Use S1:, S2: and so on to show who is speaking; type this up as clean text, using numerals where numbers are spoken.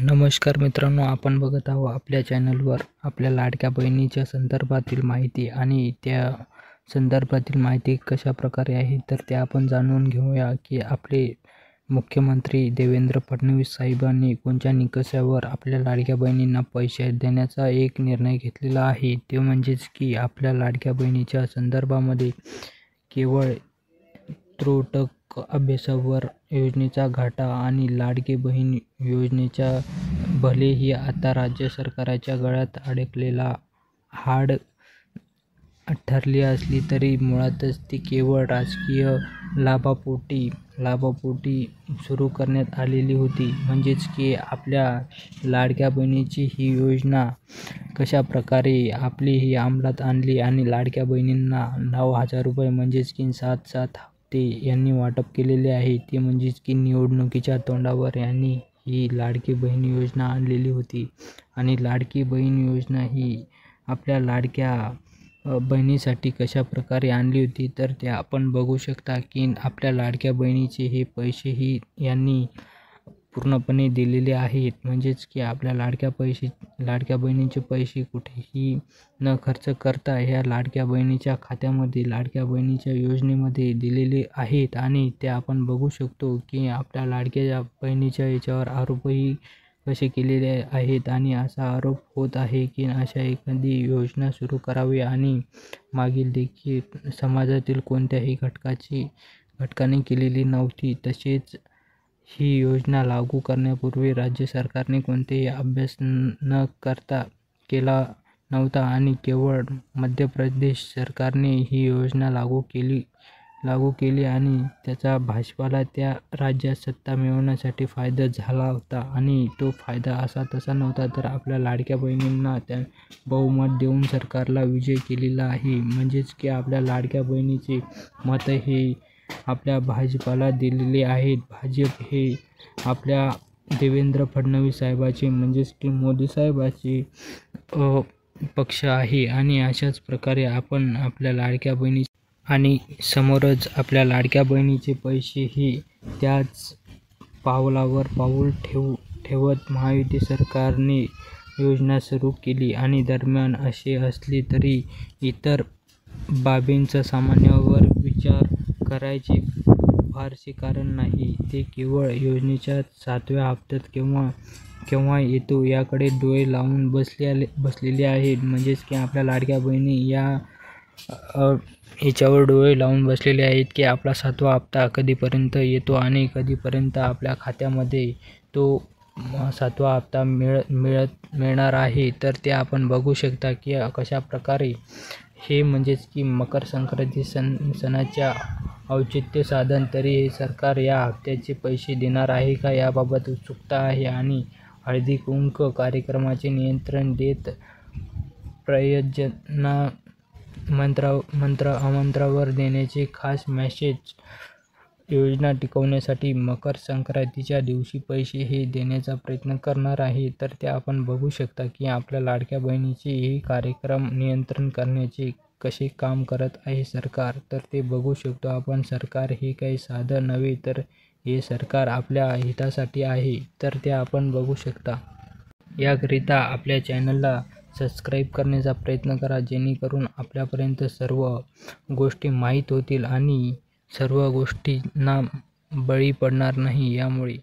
S1: नमस्कार मित्रांनो, आपण बघत आहोत आपल्या चॅनलवर आपल्या लाडक्या बहिणीच्या संदर्भातील माहिती आणि त्या संदर्भातील माहिती कशा प्रकारे आहे तर ते आपण जाणून घेऊया की आपले मुख्यमंत्री देवेंद्र फडणवीस साहेबांनी कोणत्या निकषावर आपल्या लाडक्या बहिणींना पैसे देण्याचा एक निर्णय घेतलेला आहे। ते म्हणजेच की आपल्या लाडक्या बहिणीच्या संदर्भामध्ये केवळ त्रुटक अभ्यासावर योजनेचा घाटा आणि लाडकी बहीण योजनेच्या भलेही आता राज्य सरकारच्या गळ्यात अडकलेला हाड ठरली असली तरी मुळातच ती केवळ राजकीय लाभापोटी सुरू करण्यात आलेली होती। म्हणजेच की आपल्या लाडक्या बहिणीची ही योजना कशा प्रकारे आपली ही अंमलात आणली आणि लाडक्या बहिणींना 9,000 रुपये म्हणजेच की 7 हप्ते यांनी वाटप केलेले आहे। ते म्हणजेच की निवडणुकीच्या तोंडावर यांनी ही लाडकी बहीण योजना आणलेली होती आणि लाडकी बहीण योजना ही आपल्या लाडक्या बहिणीसाठी कशा प्रकारे आणली होती तर ते आपण बघू शकता की आपल्या लाडक्या बहिणीचे हे पैसेही यांनी पूर्णपणे दिलेले आहेत। म्हणजेच की आपल्या लाडक्या बहिणीचे पैसे कुठेही न खर्च करता ह्या लाडक्या बहिणीच्या खात्यामध्ये लाडक्या बहिणीच्या योजनेमध्ये दिलेले आहेत आणि ते आपण बघू शकतो की आपल्या लाडक्या बहिणीच्या याच्यावर आरोपही कसे केलेले आहेत आणि असा आरोप होत आहे की अशा एखादी योजना सुरू करावी आणि मागील देखील समाजातील कोणत्याही घटकाने केलेली नव्हती। तसेच ही योजना लागू करण्यापूर्वी राज्य सरकारने कोणतेही अभ्यास न करता केला नव्हता आणि केवळ मध्य प्रदेश सरकारने ही योजना लागू केली आणि त्याचा भाजपाला त्या राज्यात सत्ता मिळवण्यासाठी फायदा झाला होता आणि तो फायदा असा तसा नव्हता तर आपल्या लाडक्या बहिणींना त्या बहुमत देऊन सरकारला विजय केलेला आहे। म्हणजेच की आपल्या लाडक्या बहिणीचे मत हे आपल्या भाजपाला दिलेले आहेत। भाजप हे आपल्या देवेंद्र फडणवीस साहेबाचे म्हणजेच की मोदी साहेबाचे पक्ष आहे आणि अशाच प्रकारे आपण आपल्या लाडक्या बहिणी आणि समोरच आपल्या लाडक्या बहिणीचे पैसे हे त्याच पावलावर पाऊल ठेवत महायुती सरकारने योजना सुरू केली आणि दरम्यान असे असले तरी इतर बाबींचा सामान्यावर विचार करायचे फारसे कारण नाही। ते केवळ योजनेच्या 7व्या हप्त्यात केव्हा येतो याकडे डोळे लावून बसलेले आहेत। म्हणजेच की आपल्या लाडक्या बहिणी याच्यावर डोळे लावून बसलेले आहेत की आपला 7वा हप्ता कधीपर्यंत येतो आणि कधीपर्यंत आपल्या खात्यामध्ये तो 7वा हप्ता मिळणार आहे तर ते आपण बघू शकता की कशा प्रकारे हे म्हणजेच की मकर संक्रांती सणाच्या औचित्य साधन तरी हे सरकार या हप्त्याचे पैसे देणार आहे का याबाबत उत्सुकता आहे आणि हळदी कुंकू कार्यक्रमाचे निमंत्रण देत प्रयोजनांना आमंत्रण देण्याचे खास मेसेज योजना टिकवण्यासाठी मकर संक्रांतीच्या दिवशी पैसे हे देण्याचा प्रयत्न करणार आहे तर ते आपण बघू शकता की आपल्या लाडक्या बहिणीचे हे कार्यक्रम नियंत्रण करण्याचे कसे काम करत आहे सरकार तर ते बघू शकतो आपण। सरकार हे काही साधं नव्हे तर हे सरकार आपल्या हितासाठी आहे तर ते आपण बघू शकता। याकरिता आपल्या चॅनलला सबस्क्राईब करण्याचा प्रयत्न करा जेणेकरून आपल्यापर्यंत सर्व गोष्टी माहीत होतील आणि सर्व गोष्टींना बळी पडणार नाही यामुळे